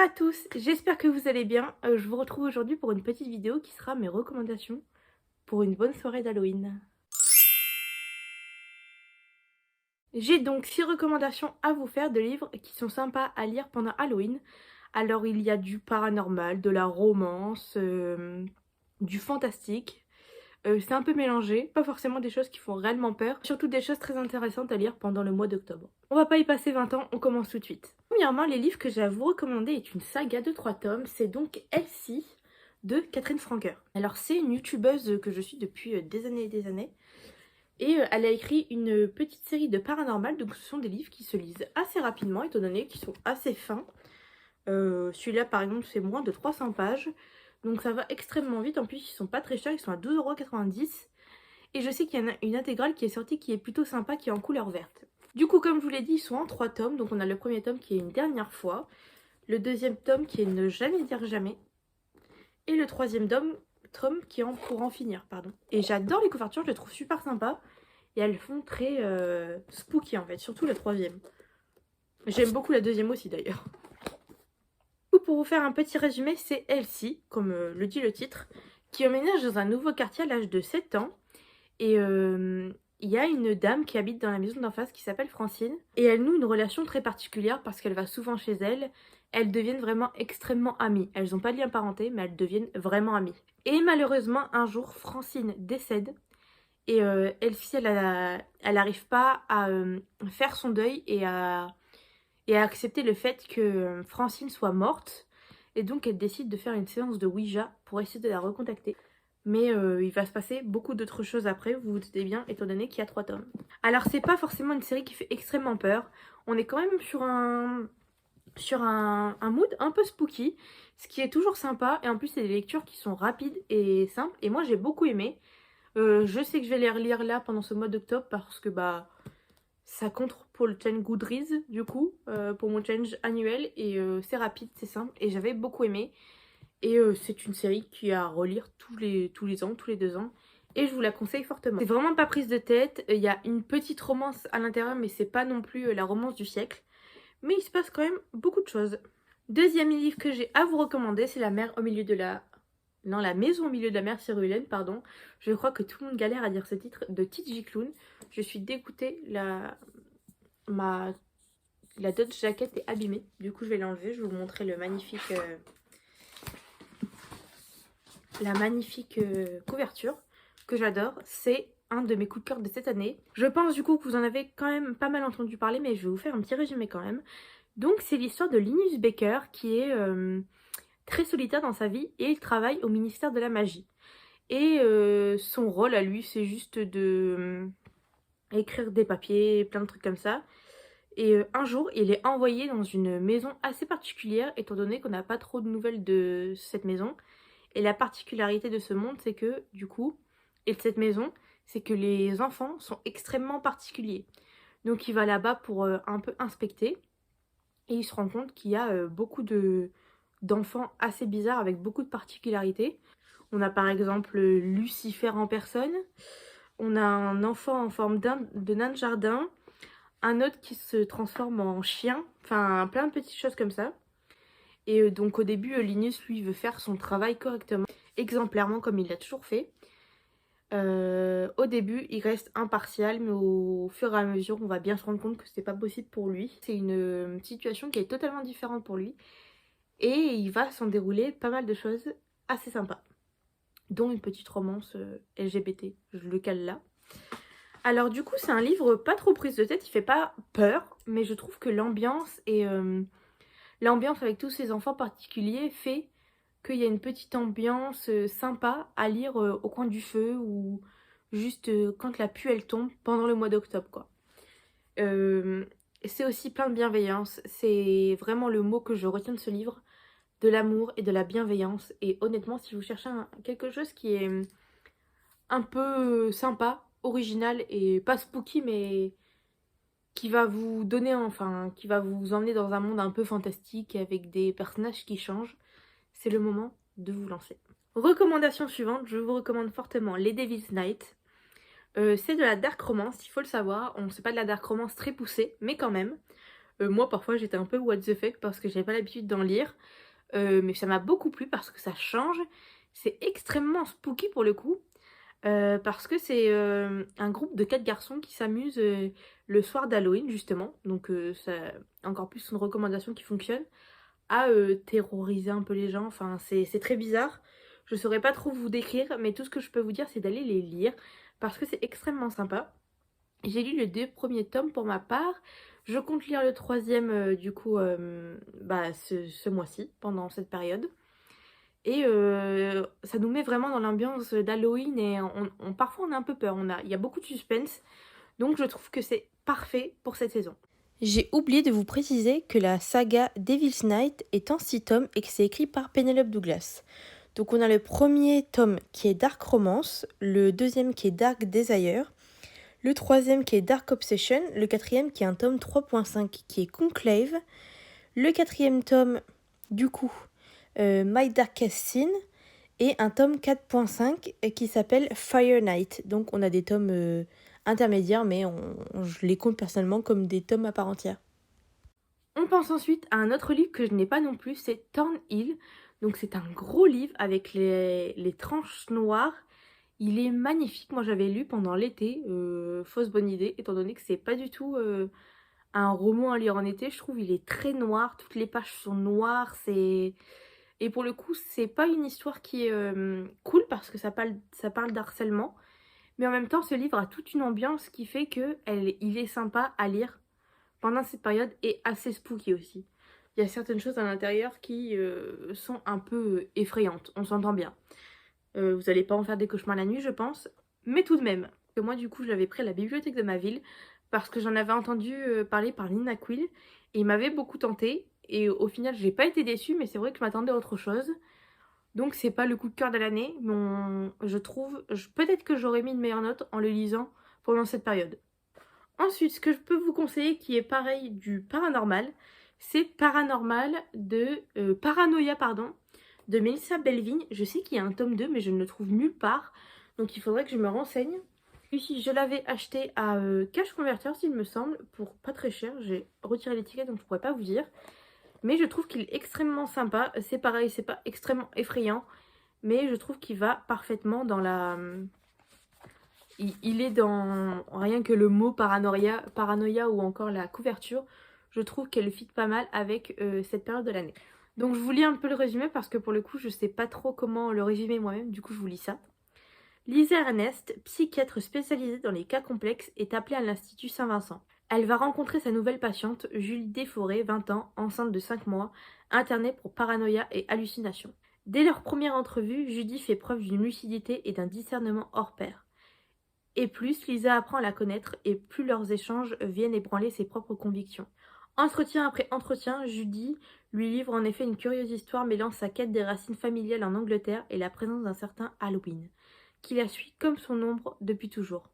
Bonjour à tous, j'espère que vous allez bien. Je vous retrouve aujourd'hui pour une petite vidéo qui sera mes recommandations pour une bonne soirée d'Halloween. J'ai donc 6 recommandations à vous faire de livres qui sont sympas à lire pendant Halloween. Alors il y a du paranormal, de la romance, du fantastique. C'est un peu mélangé, pas forcément des choses qui font réellement peur, surtout des choses très intéressantes à lire pendant le mois d'octobre. On va pas y passer 20 ans, on commence tout de suite. Premièrement, les livres que j'ai à vous recommander est une saga de 3 tomes, c'est donc Elsie de Catherine Franker. Alors c'est une youtubeuse que je suis depuis des années et des années, et elle a écrit une petite série de paranormal, donc ce sont des livres qui se lisent assez rapidement, étant donné qu'ils sont assez fins. Celui-là par exemple c'est moins de 300 pages. Donc ça va extrêmement vite, en plus ils sont pas très chers, ils sont à 12,90 €. Et je sais qu'il y en a une intégrale qui est sortie qui est plutôt sympa, qui est en couleur verte. Du coup comme je vous l'ai dit, ils sont en 3 tomes, donc on a le premier tome qui est une dernière fois, le deuxième tome qui est ne jamais dire jamais, et le troisième tome qui est en pour en finir, pardon. Et j'adore les couvertures, je les trouve super sympas, et elles font très spooky en fait, surtout la troisième. J'aime beaucoup la deuxième aussi d'ailleurs. Pour vous faire un petit résumé, c'est Elsie, comme le dit le titre, qui emménage dans un nouveau quartier à l'âge de 7 ans. Et il y a une dame qui habite dans la maison d'en face qui s'appelle Francine. Et elle noue une relation très particulière parce qu'elle va souvent chez elle. Elles deviennent vraiment extrêmement amies. Elles n'ont pas de lien parenté, mais elles deviennent vraiment amies. Et malheureusement, un jour, Francine décède. Et Elsie, elle n'arrive pas à faire son deuil et à accepter le fait que Francine soit morte. Et donc elle décide de faire une séance de Ouija pour essayer de la recontacter. Mais il va se passer beaucoup d'autres choses après, vous vous doutez bien, étant donné qu'il y a 3 tomes. Alors c'est pas forcément une série qui fait extrêmement peur. On est quand même sur un mood un peu spooky, ce qui est toujours sympa. Et en plus c'est des lectures qui sont rapides et simples. Et moi j'ai beaucoup aimé. Je sais que je vais les relire là pendant ce mois d'octobre parce que bah ça compte pour le challenge Goodreads du coup, pour mon challenge annuel. Et c'est rapide, c'est simple et j'avais beaucoup aimé. Et c'est une série qui est à relire tous les ans, tous les 2 ans. Et je vous la conseille fortement. C'est vraiment pas prise de tête. Il y a une petite romance à l'intérieur, mais c'est pas non plus la romance du siècle. Mais il se passe quand même beaucoup de choses. Deuxième livre que j'ai à vous recommander, c'est La mer au milieu de la... Non, La maison au milieu de la mer, Cyrulène, pardon. Je crois que tout le monde galère à dire ce titre, de Tidji Clown. Je suis dégoûtée, la Dodge jacket est abîmée. Du coup, je vais l'enlever. Je vais vous montrer le magnifique... la magnifique couverture que j'adore. C'est un de mes coups de cœur de cette année. Je pense du coup que vous en avez quand même pas mal entendu parler, mais je vais vous faire un petit résumé quand même. Donc c'est l'histoire de Linus Baker qui est très solitaire dans sa vie et il travaille au ministère de la magie. Et son rôle à lui c'est juste de écrire des papiers, plein de trucs comme ça. Et un jour il est envoyé dans une maison assez particulière étant donné qu'on n'a pas trop de nouvelles de cette maison. Et la particularité de ce monde, c'est que, du coup, et de cette maison, c'est que les enfants sont extrêmement particuliers. Donc il va là-bas pour un peu inspecter. Et il se rend compte qu'il y a beaucoup d'enfants assez bizarres avec beaucoup de particularités. On a par exemple Lucifer en personne. On a un enfant en forme de nain de jardin. Un autre qui se transforme en chien. Enfin, plein de petites choses comme ça. Et donc au début, Linus, lui, veut faire son travail correctement, exemplairement comme il l'a toujours fait. Au début, il reste impartial, mais au fur et à mesure, on va bien se rendre compte que c'est pas possible pour lui. C'est une situation qui est totalement différente pour lui. Et il va s'en dérouler pas mal de choses assez sympas, dont une petite romance LGBT, je le cale là. Alors du coup, c'est un livre pas trop prise de tête, il fait pas peur, mais je trouve que l'ambiance et... l'ambiance avec tous ces enfants particuliers fait qu'il y a une petite ambiance sympa à lire au coin du feu ou juste quand la pluie elle tombe pendant le mois d'octobre quoi. C'est aussi plein de bienveillance, c'est vraiment le mot que je retiens de ce livre, de l'amour et de la bienveillance. Et honnêtement, si vous cherchez quelque chose qui est un peu sympa, original et pas spooky mais qui va vous donner, enfin, qui va vous emmener dans un monde un peu fantastique avec des personnages qui changent, c'est le moment de vous lancer. Recommandation suivante, je vous recommande fortement Les Devil's Night. C'est de la dark romance, il faut le savoir. On ne sait pas de la dark romance très poussée, mais quand même. Moi parfois j'étais un peu what the fuck parce que j'avais pas l'habitude d'en lire. Mais ça m'a beaucoup plu parce que ça change. C'est extrêmement spooky pour le coup. Parce que c'est un groupe de 4 garçons qui s'amusent le soir d'Halloween justement. Donc ça, encore plus une recommandation qui fonctionne, à terroriser un peu les gens. Enfin c'est très bizarre. Je saurais pas trop vous décrire, mais tout ce que je peux vous dire c'est d'aller les lire parce que c'est extrêmement sympa. J'ai lu les 2 premiers tomes pour ma part. Je compte lire le troisième du coup ce mois-ci, pendant cette période. Et ça nous met vraiment dans l'ambiance d'Halloween et parfois on a un peu peur, il y a beaucoup de suspense. Donc je trouve que c'est parfait pour cette saison. J'ai oublié de vous préciser que la saga Devil's Night est en 6 tomes et que c'est écrit par Penelope Douglas. Donc on a le premier tome qui est Dark Romance, le deuxième qui est Dark Desire, le troisième qui est Dark Obsession, le quatrième qui est un tome 3.5 qui est Conclave, le quatrième tome du coup My Darkest Sin et un tome 4.5 qui s'appelle Fire Night. Donc on a des tomes intermédiaires mais je les compte personnellement comme des tomes à part entière. On pense ensuite à un autre livre que je n'ai pas non plus, c'est Thornhill. Donc c'est un gros livre avec les tranches noires. Il est magnifique, moi j'avais lu pendant l'été, fausse bonne idée, étant donné que c'est pas du tout un roman à lire en été. Je trouve il est très noir, toutes les pages sont noires, et pour le coup c'est pas une histoire qui est cool parce que ça parle d'harcèlement, mais en même temps ce livre a toute une ambiance qui fait que il est sympa à lire pendant cette période et assez spooky aussi. Il y a certaines choses à l'intérieur qui sont un peu effrayantes, on s'entend bien. Vous n'allez pas en faire des cauchemars la nuit je pense, mais tout de même. Moi du coup je l'avais pris à la bibliothèque de ma ville parce que j'en avais entendu parler par Nina Quill et il m'avait beaucoup tenté et au final j'ai pas été déçue, mais c'est vrai que je m'attendais à autre chose. Donc c'est pas le coup de cœur de l'année, mais je trouve, peut-être que j'aurais mis une meilleure note en le lisant pendant cette période. Ensuite, ce que je peux vous conseiller qui est pareil du paranormal, c'est Paranormal de Paranoia pardon, de Melissa Belvigne. Je sais qu'il y a un tome 2 mais je ne le trouve nulle part, donc il faudrait que je me renseigne. Ici je l'avais acheté à Cash Converter s'il me semble, pour pas très cher. J'ai retiré l'étiquette donc je pourrais pas vous dire. Mais je trouve qu'il est extrêmement sympa. C'est pareil, c'est pas extrêmement effrayant, mais je trouve qu'il va parfaitement dans la... Il est dans... Rien que le mot paranoïa ou encore la couverture, je trouve qu'elle fit pas mal avec cette période de l'année. Donc je vous lis un peu le résumé parce que pour le coup je sais pas trop comment le résumer moi-même, du coup je vous lis ça. Lisa Ernest, psychiatre spécialisée dans les cas complexes, est appelée à l'Institut Saint-Vincent. Elle va rencontrer sa nouvelle patiente, Julie Desforêts, 20 ans, enceinte de 5 mois, internée pour paranoïa et hallucination. Dès leur première entrevue, Judy fait preuve d'une lucidité et d'un discernement hors pair. Et plus Lisa apprend à la connaître, et plus leurs échanges viennent ébranler ses propres convictions. Entretien après entretien, Judy lui livre en effet une curieuse histoire mêlant sa quête des racines familiales en Angleterre et la présence d'un certain Halloween, qui la suit comme son ombre depuis toujours.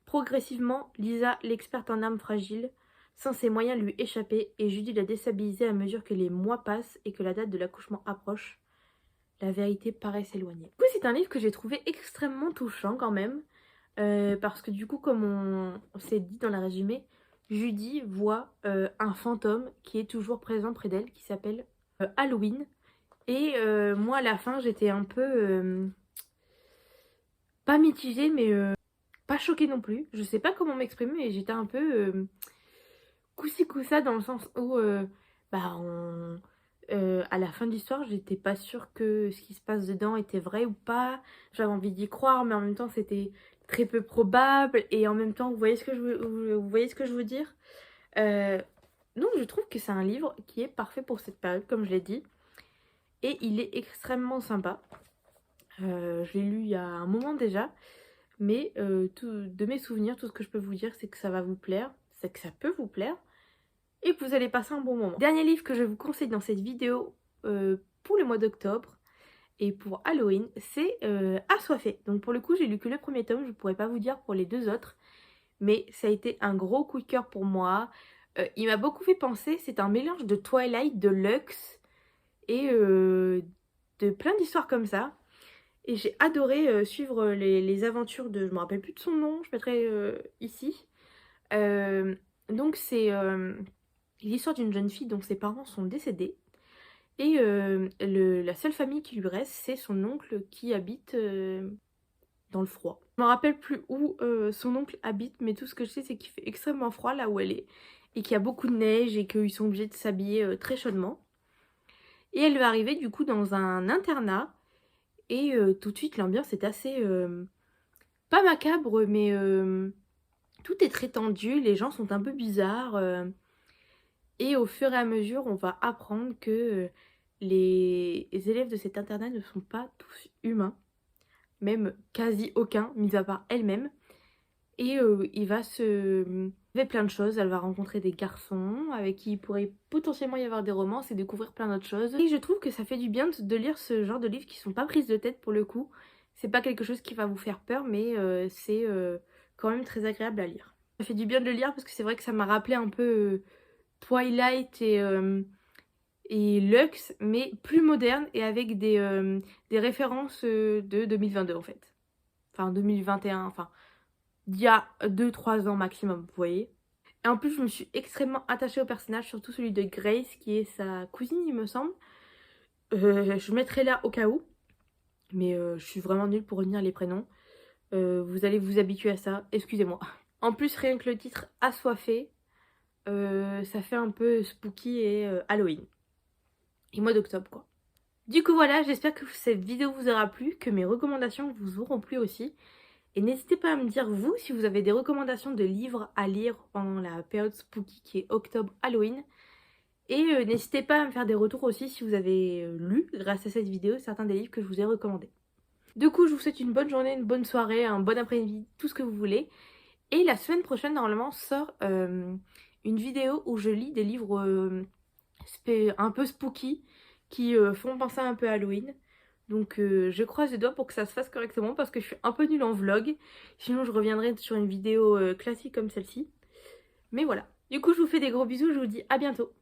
Progressivement, Lisa, l'experte en âme fragile, sent ses moyens lui échapper et Judy la déstabiliser à mesure que les mois passent et que la date de l'accouchement approche. La vérité paraît s'éloigner. Du coup, c'est un livre que j'ai trouvé extrêmement touchant quand même, parce que du coup, comme on s'est dit dans la résumé, Judy voit un fantôme qui est toujours présent près d'elle, qui s'appelle Halloween. Et moi, à la fin, j'étais un peu... pas mitigée, mais pas choquée non plus. Je sais pas comment m'exprimer, mais j'étais un peu coussi coussa dans le sens où à la fin de l'histoire, j'étais pas sûre que ce qui se passe dedans était vrai ou pas. J'avais envie d'y croire, mais en même temps, c'était très peu probable. Et en même temps, vous voyez ce que vous voyez ce que je veux dire. Donc, je trouve que c'est un livre qui est parfait pour cette période, comme je l'ai dit. Et il est extrêmement sympa. Je l'ai lu il y a un moment déjà. Mais de mes souvenirs, tout ce que je peux vous dire, c'est que ça va vous plaire. C'est que ça peut vous plaire. Et que vous allez passer un bon moment. Dernier livre que je vous conseille dans cette vidéo pour le mois d'octobre et pour Halloween, c'est Assoiffé. Donc pour le coup, j'ai lu que le premier tome, je ne pourrais pas vous dire pour les 2 autres. Mais ça a été un gros coup de cœur pour moi. Il m'a beaucoup fait penser, c'est un mélange de Twilight, de Lux et de plein d'histoires comme ça. Et j'ai adoré suivre les aventures de... Je me rappelle plus de son nom, je mettrai ici. Donc c'est l'histoire d'une jeune fille dont ses parents sont décédés. Et la seule famille qui lui reste, c'est son oncle qui habite dans le froid. Je me rappelle plus où son oncle habite, mais tout ce que je sais, c'est qu'il fait extrêmement froid là où elle est. Et qu'il y a beaucoup de neige et qu'ils sont obligés de s'habiller très chaudement. Et elle va arriver du coup dans un internat. Et tout de suite, l'ambiance est assez... pas macabre, mais tout est très tendu. Les gens sont un peu bizarres. Et au fur et à mesure, on va apprendre que les élèves de cet internat ne sont pas tous humains. Même quasi aucun, mis à part elle-même. Et il va se... Il fait plein de choses, elle va rencontrer des garçons avec qui il pourrait potentiellement y avoir des romances et découvrir plein d'autres choses. Et je trouve que ça fait du bien de lire ce genre de livres qui sont pas prises de tête pour le coup. C'est pas quelque chose qui va vous faire peur, mais c'est quand même très agréable à lire. Ça fait du bien de le lire parce que c'est vrai que ça m'a rappelé un peu Twilight et Lux, mais plus moderne et avec des références de 2022 en fait. Enfin 2021, enfin d'il y a 2-3 ans maximum, vous voyez. Et en plus, je me suis extrêmement attachée au personnage, surtout celui de Grace, qui est sa cousine, il me semble. Je mettrai là au cas où, mais je suis vraiment nulle pour retenir les prénoms. Vous allez vous habituer à ça, excusez-moi. En plus, rien que le titre Assoiffé, ça fait un peu spooky et Halloween. Et mois d'octobre, quoi. Du coup, voilà, j'espère que cette vidéo vous aura plu, que mes recommandations vous auront plu aussi. Et n'hésitez pas à me dire, vous, si vous avez des recommandations de livres à lire pendant la période spooky qui est octobre-Halloween. Et n'hésitez pas à me faire des retours aussi si vous avez lu, grâce à cette vidéo, certains des livres que je vous ai recommandés. Du coup, je vous souhaite une bonne journée, une bonne soirée, un bon après-midi, tout ce que vous voulez. Et la semaine prochaine, normalement, sort une vidéo où je lis des livres un peu spooky qui font penser un peu à Halloween. Donc je croise les doigts pour que ça se fasse correctement parce que je suis un peu nulle en vlog. Sinon je reviendrai sur une vidéo classique comme celle-ci. Mais voilà. Du coup je vous fais des gros bisous, je vous dis à bientôt.